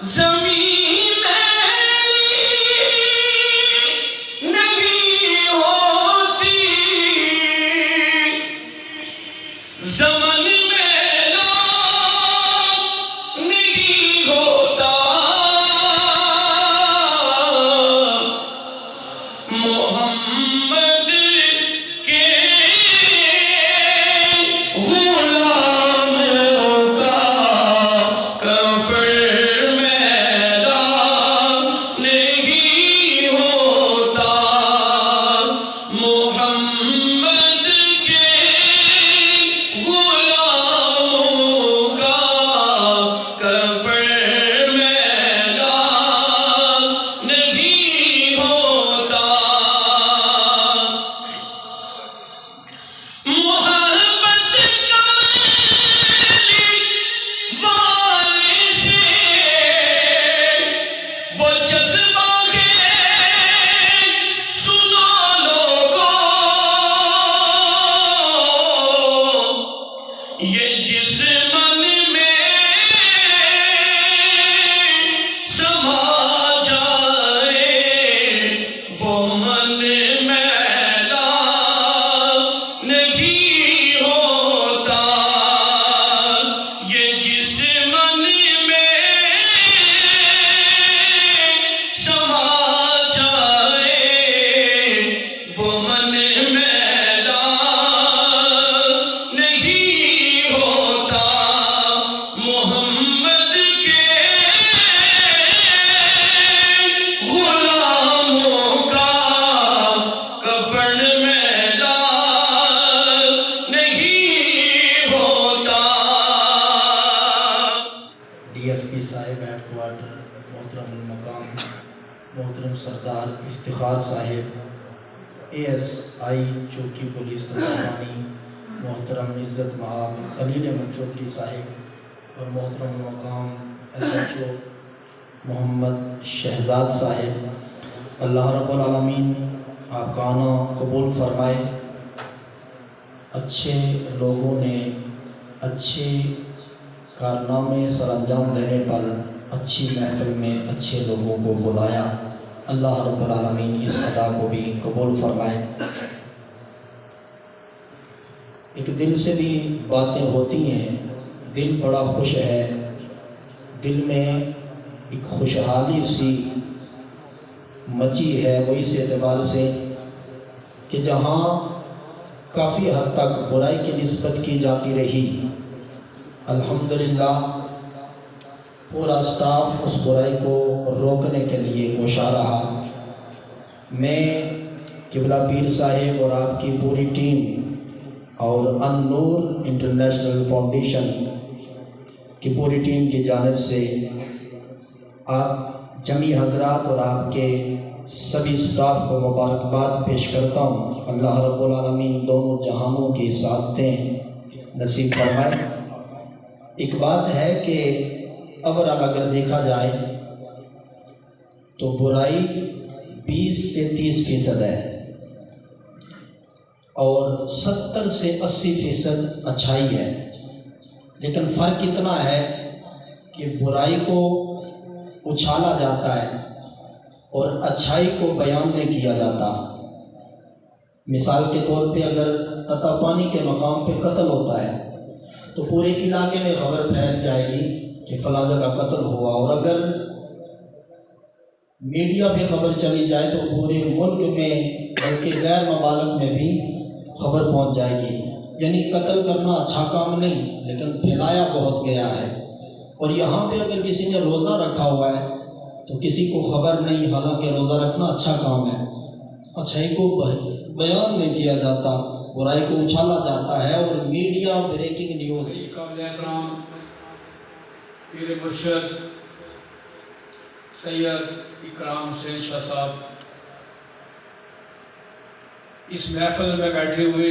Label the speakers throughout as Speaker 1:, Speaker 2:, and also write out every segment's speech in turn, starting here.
Speaker 1: زمین میلی نہیں ہوتی، زمن میلا نہیں ہوتا، محمد کے غلاموں کا کفن میلا نہیں ہوتا، محمد کے غلاموں کا کفن میلا نہیں ہوتا، محبت کملی والے سے وہ جذبہ ہے، سنو لوگو، یہ جس من میں سما جائے وہ من میلا نہیں ہوتا، یہ جس من میں سما جائے وہ من میلا نہیں ہوتا، محمد کے غلاموں کا کفن میلا نہیں ہوتا۔
Speaker 2: ڈی ایس پی صاحب ہیڈ کوارٹر محترم المقام محترم سردار افتخار صاحب، اے ایس آئی چوکی پولیس ترکمانی محترم عزت مآب خلیل احمد چودھری صاحب، اور محترم المقام ایس ایچ او محمد شہزاد صاحب، اللہ رب العالمین آپ کا آنا قبول فرمائے۔ اچھے لوگوں نے اچھے کارنامے سر انجام دینے پر اچھی محفل میں اچھے لوگوں کو بلایا، اللہ رب العالمین اس ادا کو بھی قبول فرمائے۔ ایک دل سے بھی باتیں ہوتی ہیں، دل بڑا خوش ہے، دل میں ایک خوشحالی سی مچی ہے، وہ اس اعتبار سے کہ جہاں کافی حد تک برائی کی نسبت کی جاتی رہی، الحمدللہ پورا سٹاف اس برائی کو روکنے کے لیے کوشاں رہا۔ میں قبلہ پیر صاحب اور آپ کی پوری ٹیم اور ان-نور انٹرنیشنل فاؤنڈیشن کی پوری ٹیم کی جانب سے آپ جمی حضرات اور آپ کے سبھی سٹاف کو مبارکباد پیش کرتا ہوں۔ اللہ رب العالمین دونوں جہانوں کی سعادتیں نصیب فرمائے۔ ایک بات ہے کہ اوورآل اگر دیکھا جائے تو برائی 20 سے 30% ہے اور 70 سے 80% اچھائی ہے، لیکن فرق اتنا ہے کہ برائی کو اچھالا جاتا ہے اور اچھائی کو بیان نہیں کیا جاتا۔ مثال کے طور پہ اگر تتا پانی کے مقام پہ قتل ہوتا ہے تو پورے علاقے میں خبر پھیل جائے گی کہ فلاں جگہ قتل ہوا، اور اگر میڈیا پہ خبر چلی جائے تو پورے ملک میں بلکہ غیر ممالک میں بھی خبر پہنچ جائے گی۔ یعنی قتل کرنا اچھا کام نہیں، لیکن پھیلایا بہت گیا ہے۔ اور یہاں پہ اگر کسی نے روزہ رکھا ہوا ہے تو کسی کو خبر نہیں، حالانکہ روزہ رکھنا اچھا کام ہے۔ اچھائی کو بیان نہیں کیا جاتا، برائی کو اچھالا جاتا ہے، اور میڈیا بریکنگ نیوز۔
Speaker 3: قابل احترام پیر مرشد سید اکرام حسین شاہ صاحب اس محفل میں بیٹھے ہوئے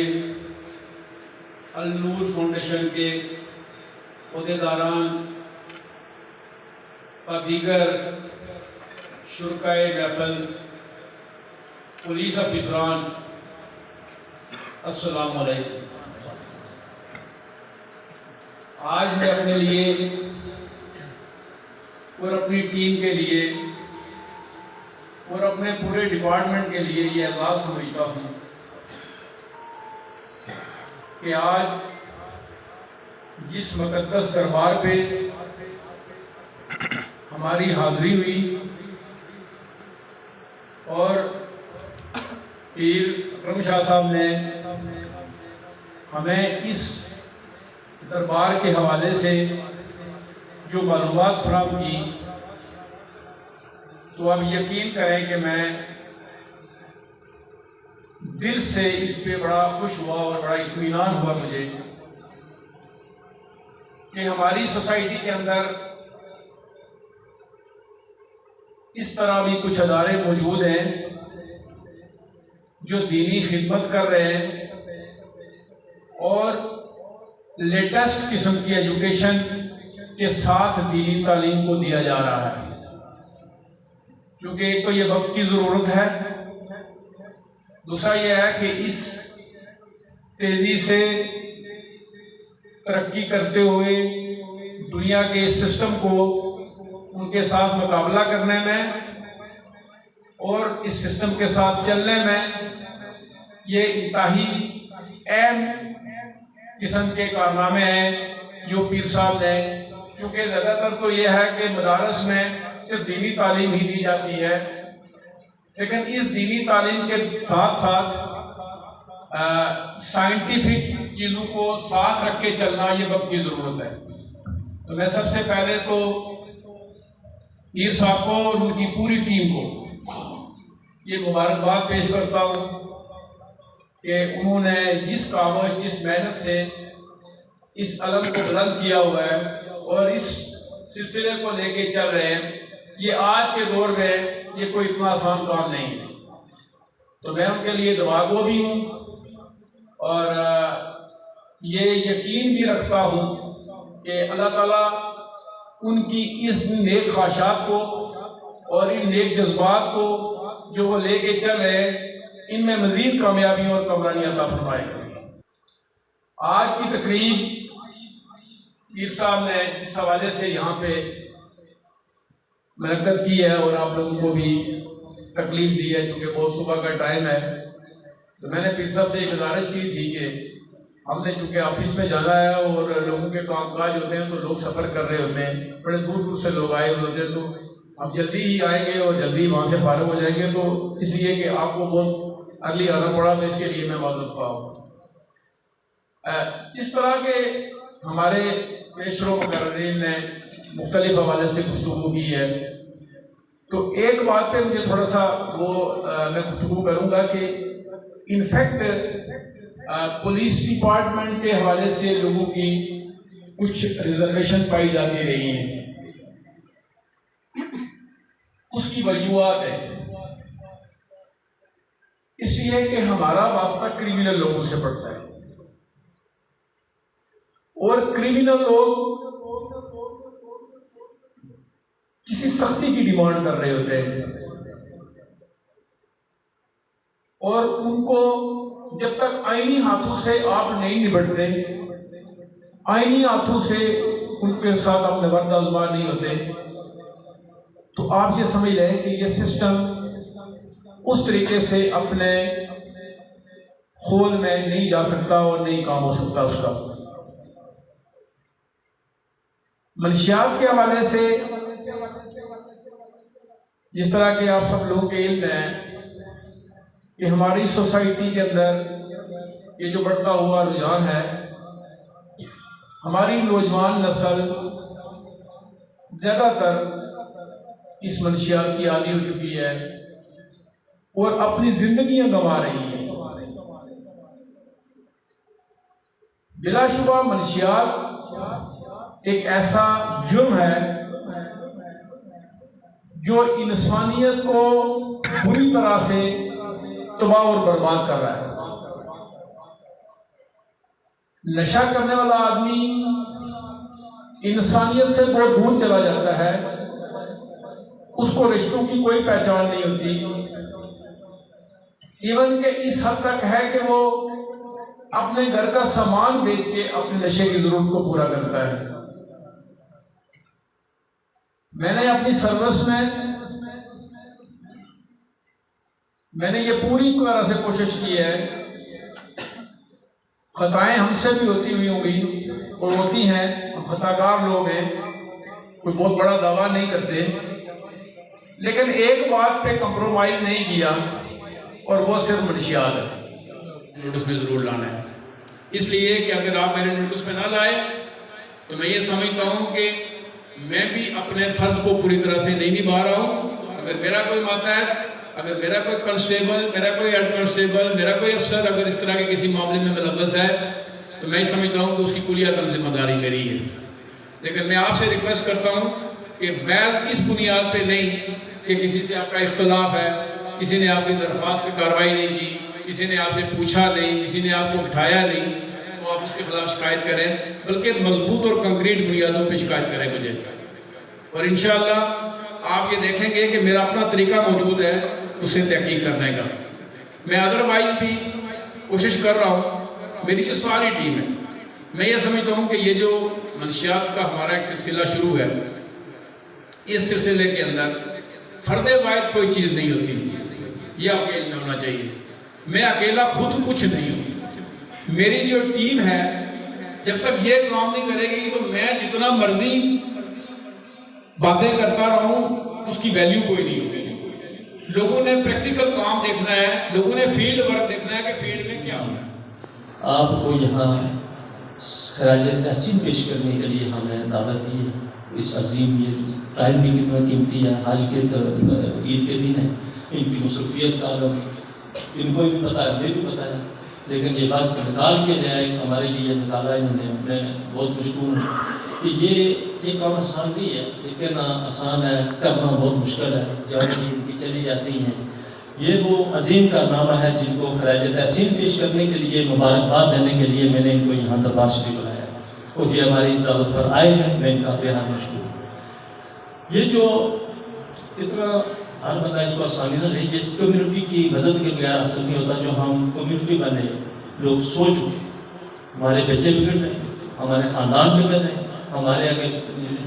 Speaker 3: ان-نور فاؤنڈیشن کے عہدیداران اور دیگر شرکائے محفل، پولیس افسران، السلام علیکم۔ آج میں اپنے لیے اور اپنی ٹیم کے لیے اور اپنے پورے ڈپارٹمنٹ کے لیے یہ اعزاز سمجھتا ہوں کہ آج جس مقدس دربار پہ ہماری حاضری ہوئی اور پیر اکرم شاہ صاحب نے ہمیں اس دربار کے حوالے سے جو معلومات فراہم کی، تو اب یقین کریں کہ میں دل سے اس پہ بڑا خوش ہوا اور بڑا اطمینان ہوا مجھے کہ ہماری سوسائٹی کے اندر اس طرح بھی کچھ ادارے موجود ہیں جو دینی خدمت کر رہے ہیں اور لیٹسٹ قسم کی ایجوکیشن کے ساتھ دینی تعلیم کو دیا جا رہا ہے، کیونکہ ایک تو یہ وقت کی ضرورت ہے، دوسرا یہ ہے کہ اس تیزی سے ترقی کرتے ہوئے دنیا کے اس سسٹم کو ان کے ساتھ مقابلہ کرنے میں اور اس سسٹم کے ساتھ چلنے میں یہ انتہائی اہم قسم کے کارنامے ہیں جو پیر صاحب نے، چونکہ زیادہ تر تو یہ ہے کہ مدارس میں صرف دینی تعلیم ہی دی جاتی ہے، لیکن اس دینی تعلیم کے ساتھ ساتھ سائنٹیفک چیزوں کو ساتھ رکھ کے چلنا یہ وقت کی ضرورت ہے۔ تو میں سب سے پہلے تو پیر صاحب کو اور ان کی پوری ٹیم کو یہ مبارکباد پیش کرتا ہوں کہ انہوں نے جس کاوش جس محنت سے اس علم کو بلند کیا ہوا ہے اور اس سلسلے کو لے کے چل رہے ہیں، یہ آج کے دور میں یہ کوئی اتنا آسان کام نہیں ہے۔ تو میں ان کے لیے دعا گو بھی ہوں اور یہ یقین بھی رکھتا ہوں کہ اللہ تعالیٰ ان کی اس نیک خواہشات کو اور ان نیک جذبات کو جو وہ لے کے چل رہے ہیں، ان میں مزید کامیابی اور کامرانی عطا فرمائے گا۔ آج کی تقریب پیر صاحب نے جس حوالے سے یہاں پہ منعقد کی ہے اور آپ لوگوں کو بھی تکلیف دی ہے کیونکہ بہت صبح کا ٹائم ہے، تو میں نے پیر صاحب سے ایک گزارش کی تھی کہ ہم نے چونکہ آفس میں جانا ہے اور لوگوں کے کام کاج ہوتے ہیں تو لوگ سفر کر رہے ہوتے ہیں، بڑے دور دور سے لوگ آئے ہوئے ہوتے ہیں، تو ہم جلدی ہی آئیں گے اور جلدی وہاں سے فارغ ہو جائیں گے، تو اس لیے کہ آپ کو بہت ارلی آنا پڑا، تو اس کے لیے میں معذرت خواہ ہوں۔ جس طرح کے ہمارے پیشرو مقررین نے مختلف حوالے سے گفتگو کی ہے، تو ایک بات پہ مجھے تھوڑا سا میں گفتگو کروں گا کہ انفیکٹ پولیس ڈپارٹمنٹ کے حوالے سے لوگوں کی کچھ ریزرویشن پائی جاتی رہی ہیں، اس کی وجوہات ہیں، اس لیے کہ ہمارا واسطہ کرمنل لوگوں سے پڑتا ہے اور کرمنل لوگ کسی سختی کی ڈیمانڈ کر رہے ہوتے ہیں اور ان کو جب تک آئینی ہاتھوں سے آپ نہیں نبٹتے، آئینی ہاتھوں سے ان کے ساتھ آپ نبرد آزما نہیں ہوتے، تو آپ یہ سمجھ لیں کہ یہ سسٹم اس طریقے سے اپنے خول میں نہیں جا سکتا اور نہیں کام ہو سکتا اس کا۔ منشیات کے حوالے سے جس طرح کہ آپ سب لوگوں کے علم ہے کہ ہماری سوسائٹی کے اندر یہ جو بڑھتا ہوا رجحان ہے، ہماری نوجوان نسل زیادہ تر اس منشیات کی عادی ہو چکی ہے اور اپنی زندگیاں گنوا رہی ہیں۔ بلا شبہ منشیات ایک ایسا جرم ہے جو انسانیت کو بری طرح سے تباہ اور برباد کر رہا ہے۔ نشہ کرنے والا آدمی انسانیت سے بہت دور چلا جاتا ہے، اس کو رشتوں کی کوئی پہچان نہیں ہوتی، ایون کہ اس حد تک ہے کہ وہ اپنے گھر کا سامان بیچ کے اپنے نشے کی ضرورت کو پورا کرتا ہے۔ میں نے اپنی سروس میں یہ پوری طرح سے کوشش کی ہے، خطائیں ہم سے بھی ہوتی ہوئی ہوں گی اور ہوتی ہیں، ہم خطا کار لوگ ہیں، کوئی بہت بڑا دعویٰ نہیں کرتے، لیکن ایک بات پہ کمپرومائز نہیں کیا اور وہ صرف منشیات ہے، نوٹس میں ضرور لانا ہے۔ اس لیے کہ اگر آپ میرے نوٹس میں نہ لائے تو میں یہ سمجھتا ہوں کہ میں بھی اپنے فرض کو پوری طرح سے نہیں نبھا رہا ہوں۔ اگر میرا کوئی ماتحت، اگر میرا کوئی کنسٹیبل، میرا کوئی ہیڈ کانسٹیبل، میرا کوئی افسر اگر اس طرح کے کسی معاملے میں ملوث ہے تو میں سمجھتا ہوں کہ اس کی کلیاتاً ذمہ داری میری ہے۔ لیکن میں آپ سے ریکویسٹ کرتا ہوں کہ محض اس بنیاد پہ نہیں کہ کسی سے آپ کا اختلاف ہے، کسی نے آپ کی درخواست پہ کارروائی نہیں کی، کسی نے آپ سے پوچھا نہیں، کسی نے آپ کو اٹھایا نہیں، تو آپ اس کے خلاف شکایت کریں، بلکہ مضبوط اور کنکریٹ بنیادوں پہ شکایت کریں مجھے۔ اور انشاءاللہ آپ یہ دیکھیں گے کہ میرا اپنا طریقہ موجود ہے اس سے تحقیق کرنے کا۔ میں ادروائز بھی کوشش کر رہا ہوں، میری جو ساری ٹیم ہے، میں یہ سمجھتا ہوں کہ یہ جو منشیات کا ہمارا ایک سلسلہ شروع ہے، اس سلسلے کے اندر فرد واحد کوئی چیز نہیں ہوتی، یہ آپ کے علم میں ہونا چاہیے۔ میں اکیلا خود کچھ نہیں ہوں، میری جو ٹیم ہے جب تک یہ کام نہیں کرے گی تو میں جتنا مرضی باتیں کرتا رہوں اس کی ویلیو کوئی نہیں ہوگی۔ لوگوں نے پریکٹیکل کام دیکھنا ہے، لوگوں نے فیلڈ ورک دیکھنا ہے کہ فیلڈ میں کیا ہو رہا ہے۔
Speaker 4: آپ کو یہاں خراج تحسین پیش کرنے کے لیے ہمیں دعوت دی ہے۔ اس عظیم یہ ٹائم بھی کتنا قیمتی ہے، آج کے عید کے دن ہے، ان کی مصروفیت کا عالم ان کو بھی پتہ ہے، ہمیں بھی پتہ ہے، لیکن یہ بات نکال کے لے آئے، ہمارے لیے نکالا انہوں نے، میں بہت مشکور ہوں کہ یہ کام آسان نہیں ہے، لیکن آسان ہے، کرنا بہت مشکل ہے، جانیں ان کی چلی جاتی ہیں۔ یہ وہ عظیم کارنامہ ہے جن کو خراج تحسین پیش کرنے کے لیے، مبارکباد دینے کے لیے میں نے ان کو یہاں دربار شریف بلایا ہے اور یہ ہماری اس دعوت پر آئے ہیں، میں ان کا بے حد مشکور ہوں۔ یہ جو اتنا ہر بندہ اس کو آسانی نہ لے، اس کمیونٹی کی مدد کے بغیر حاصل نہیں ہوتا جو ہم کمیونٹی بنے لوگ سو چکے، ہمارے بچے بگڑ رہے ہیں، ہمارے خاندان بگڑ رہے ہیں، ہمارے اگر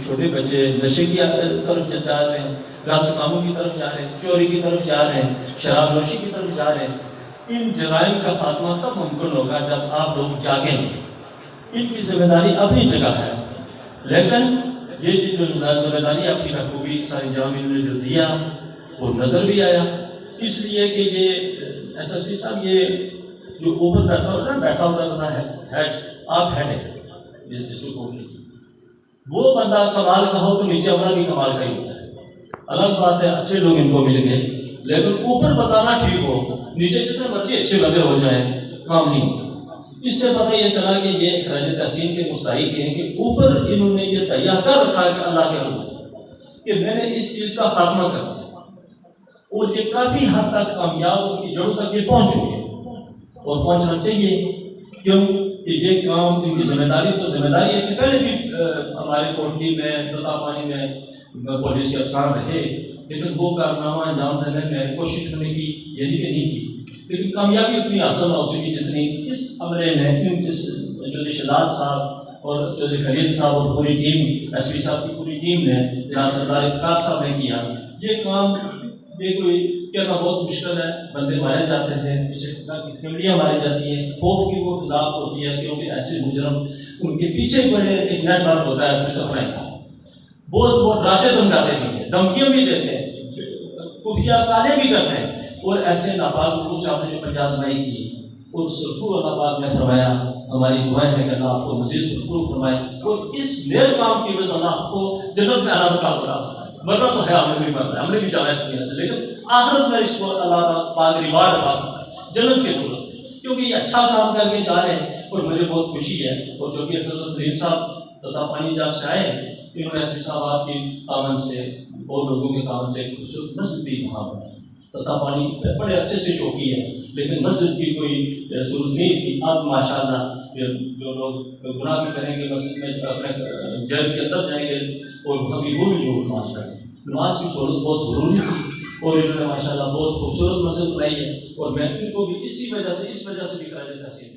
Speaker 4: چھوٹے بچے نشے کی طرف جا رہے ہیں، غلط کاموں کی طرف جا رہے ہیں، چوری کی طرف جا رہے ہیں، شراب نوشی کی طرف جا رہے ہیں۔ ان جرائم کا خاتمہ تب ممکن ہوگا جب آپ لوگ جاگیں گے۔ ان کی ذمہ داری اپنی جگہ ہے، لیکن یہ جو ذمہ داری اپنی بخوبی ساری انجام انہوں نے جو دیا وہ نظر بھی آیا، اس لیے کہ یہ ایس ایس پی صاحب یہ جو اوپر بیٹھا ہوتا بندہ ہے، ہیڈ، آپ ہیڈ ہیں ڈسٹرکٹ کورٹ کی، وہ بندہ کمال کا ہو تو نیچے والا بھی کمال کا ہی ہوتا ہے۔ الگ بات ہے اچھے لوگ ان کو مل گئے، لیکن اوپر بتانا ٹھیک ہو، نیچے جتنے مرضی اچھے بندے ہو جائیں کام نہیں ہوتا۔ اس سے پتہ یہ چلا کہ یہ خراج تحسین کے مستحق ہیں کہ اوپر انہوں نے یہ تیار کر رکھا ہے کہ اللہ کے حضور کہ میں نے اس چیز کا خاتمہ کر دیا، اور یہ کافی حد تک کامیاب ان کی جڑوں تک یہ پہنچ چکے ہیں اور پہنچنا چاہیے، کیوں کہ یہ کام ان کی ذمہ داری اس سے پہلے بھی ہمارے کوٹلی میں تتا پانی میں پولیس کے افسر رہے، لیکن وہ کارنامہ انجام دینے میں کوشش ہونے کی یعنی کہ نہیں کی، لیکن کامیابی اتنی حاصل ہو سکی جتنی اس عملے نے چودھری شہزاد صاحب اور چودھری خلیل صاحب اور پوری ٹیم ایس پی صاحب کی پوری ٹیم نے، جناب سردار افتخار صاحب نے کیا۔ یہ کام یہ کوئی کہنا بہت مشکل ہے، بندے مارے جاتے ہیں، پیچھے کی فیملیاں ماری جاتی ہیں، خوف کی وہ فضا ہوتی ہے کیونکہ ایسے مجرم ان کے پیچھے بڑے ایک نیٹ ورک ہوتا ہے مشتبہ کا، بہت وہ ڈراتے دھمکاتے بھی ہیں، دھمکیاں بھی دیتے ہیں، خفیہ کالے بھی کرتے ہیں، اور ایسے ناپاک لوگوں سے آپ نے جو پنجازمائی کی اور سرخرو اللہ پاک نے فرمایا، ہماری دعائیں ہیں کہ اللہ آپ کو مزید سرخرو فرمائے اور اس نیک کام کی وجہ اللہ آپ کو جنت میں آنا بتا فرمائے۔ مرنا تو ہے، ہم نے بھی مرنا ہے، ہم نے بھی جانا ہے دنیا سے، لیکن آخرت میں اس کو اللہ پاک ریوارڈ عطا فرمائے جنت کی صورت میں، کیونکہ یہ اچھا کام کر کے جا رہے ہیں اور مجھے بہت خوشی ہے۔ اور جو کہ افسر خلیل صاحب تتا پانی جب سے آئے، انہوں نے ایس پی صاحب آپ کی تعاون سے اور لوگوں کے تعاون سے ایک خوبصورت مسجد بھی وہاں بنائی۔ تتا پانی بڑے عرصے سے چوکی ہے لیکن مسجد کی کوئی صورت نہیں تھی، اب ماشاءاللہ جو لوگ گناہ بھی کریں گے مسجد میں اپنے جیل کے اندر جائیں گے اور کبھی وہ بھی لوگ نماز پڑھیں گے۔ نماز کی صورت بہت ضروری تھی اور انہوں نے ماشاءاللہ بہت خوبصورت مسجد بنائی ہے، اور میں ان کو بھی اس وجہ سے بھی خراج تحسین